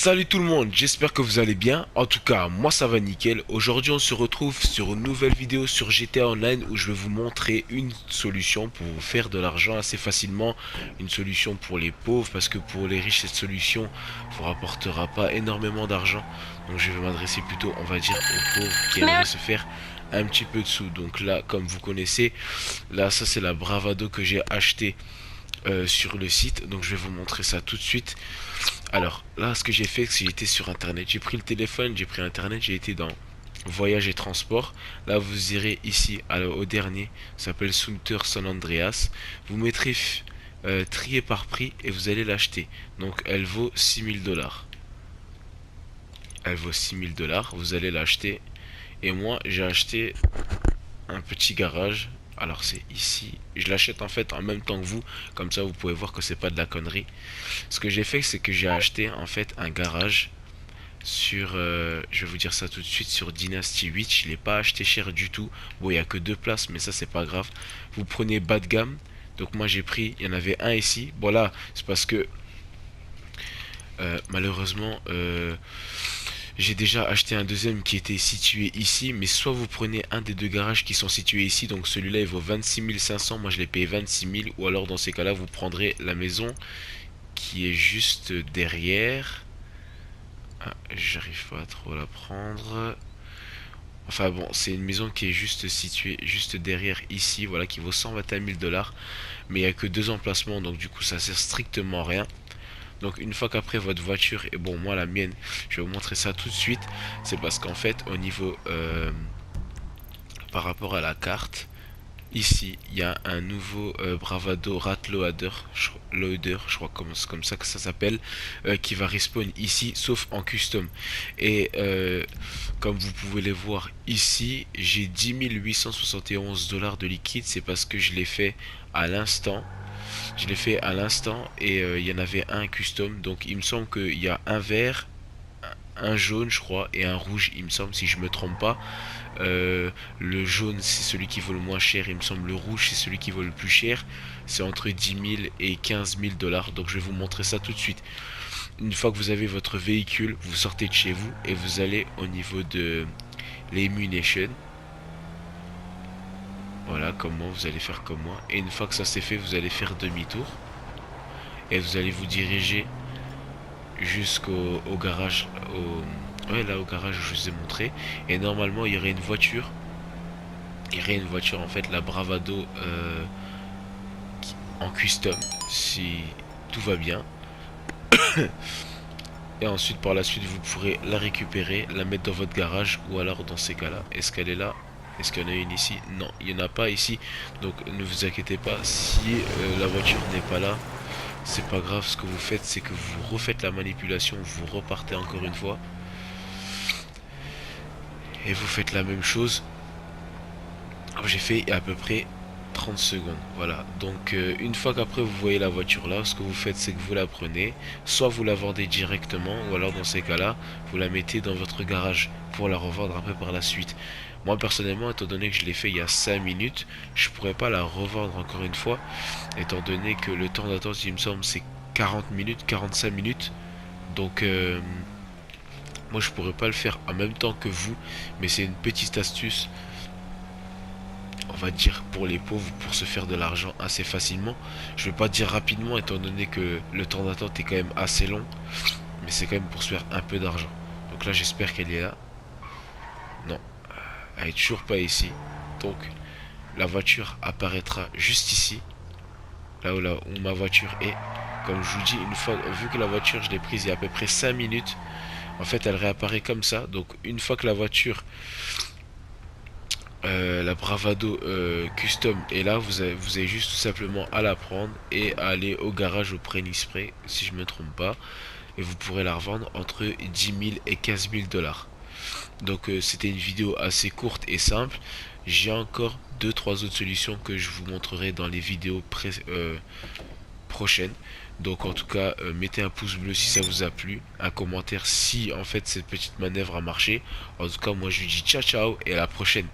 Salut tout le monde, j'espère que vous allez bien. En tout cas, moi ça va nickel. Aujourd'hui, on se retrouve sur une nouvelle vidéo sur GTA Online où je vais vous montrer une solution pour vous faire de l'argent assez facilement. Une solution pour les pauvres parce que pour les riches, cette solution vous rapportera pas énormément d'argent. Donc je vais m'adresser plutôt, on va dire, aux pauvres qui aimeraient se faire un petit peu de sous. Donc là, comme vous connaissez, là ça c'est la Bravado que j'ai acheté sur le site. Donc je vais vous montrer ça tout de suite. Alors là, ce que j'ai fait, c'est que j'étais sur internet. J'ai pris le téléphone, j'ai pris internet, j'ai été dans voyage et transport. Là, vous irez ici au dernier, ça s'appelle Sunter San Andreas. Vous mettrez trier par prix et vous allez l'acheter. Donc elle vaut 6000 $. Elle vaut 6000 $. Vous allez l'acheter. Et moi, j'ai acheté un petit garage. Alors c'est ici. Je l'achète en fait en même temps que vous. Comme ça vous pouvez voir que c'est pas de la connerie. Ce que j'ai fait, c'est que j'ai acheté en fait un garage sur, je vais vous dire ça tout de suite, sur Dynasty 8. Je l'ai pas acheté cher du tout. Bon, il y a que deux places, mais ça c'est pas grave. Vous prenez bas de gamme. Donc moi j'ai pris, il y en avait un ici. Bon là, c'est parce que malheureusement j'ai déjà acheté un deuxième qui était situé ici, mais soit vous prenez un des deux garages qui sont situés ici, donc celui-là il vaut 26 500, moi je l'ai payé 26 000, ou alors dans ces cas-là vous prendrez la maison qui est juste derrière. Ah, j'arrive pas à trop la prendre. Enfin bon, c'est une maison qui est juste située juste derrière ici, voilà, qui vaut 121 000 $, mais il n'y a que deux emplacements, donc du coup ça sert strictement à rien. Donc une fois qu'après votre voiture, et bon moi la mienne, je vais vous montrer ça tout de suite, c'est parce qu'en fait au niveau par rapport à la carte, ici il y a un nouveau Bravado Rat Loader, je crois comme c'est comme ça que ça s'appelle, qui va respawn ici sauf en custom. Et comme vous pouvez les voir ici, j'ai 10 871 $ de liquide, c'est parce que je l'ai fait à l'instant. Je l'ai fait à l'instant et il y en avait un custom. Donc il me semble qu'il y a un vert, un jaune je crois et un rouge il me semble si je me trompe pas. Le jaune c'est celui qui vaut le moins cher, il me semble le rouge c'est celui qui vaut le plus cher. C'est entre 10 000 et 15 000 $. Donc je vais vous montrer ça tout de suite. Une fois que vous avez votre véhicule, vous sortez de chez vous et vous allez au niveau de les munitions. Voilà, comme moi, vous allez faire comme moi. Et une fois que ça c'est fait, vous allez faire demi-tour. Et vous allez vous diriger jusqu'au garage. Ouais, là, au garage, je vous ai montré. Et normalement, il y aurait une voiture. Il y aurait une voiture, en fait, la Bravado en custom. Si tout va bien. Et ensuite, par la suite, vous pourrez la récupérer, la mettre dans votre garage. Ou alors, dans ces cas-là, est-ce qu'elle est là? Est-ce qu'il y en a une ici? Non, il n'y en a pas ici. Donc, ne vous inquiétez pas. Si la voiture n'est pas là, c'est pas grave. Ce que vous faites, c'est que vous refaites la manipulation. Vous repartez encore une fois. Et vous faites la même chose. J'ai fait à peu près 30 secondes. Voilà. Donc, une fois qu'après vous voyez la voiture là, ce que vous faites, c'est que vous la prenez. Soit vous la vendez directement, ou alors dans ces cas-là, vous la mettez dans votre garage pour la revendre un peu par la suite. Moi personnellement, étant donné que je l'ai fait il y a 5 minutes, je pourrais pas la revendre encore une fois, étant donné que le temps d'attente, il me semble, c'est 40 minutes, 45 minutes. Donc, moi je pourrais pas le faire en même temps que vous, mais c'est une petite astuce, on va dire, pour les pauvres, pour se faire de l'argent assez facilement. Je vais pas dire rapidement, étant donné que le temps d'attente est quand même assez long, mais c'est quand même pour se faire un peu d'argent. Donc là, j'espère qu'elle est là. Non, elle est toujours pas ici. Donc, la voiture apparaîtra juste ici, là où ma voiture est. Comme je vous dis, une fois, vu que la voiture, je l'ai prise il y a à peu près 5 minutes, en fait, elle réapparaît comme ça. Donc, une fois que la voiture, la Bravado Custom est là, vous avez juste tout simplement à la prendre et à aller au garage au Spray, si je me trompe pas. Et vous pourrez la revendre entre 10 000 et 15 000 $. Donc c'était une vidéo assez courte et simple. J'ai encore deux trois autres solutions que je vous montrerai dans les vidéos prochaines. Donc en tout cas, mettez un pouce bleu si ça vous a plu, un commentaire si en fait cette petite manœuvre a marché. En tout cas, moi je vous dis ciao ciao et à la prochaine.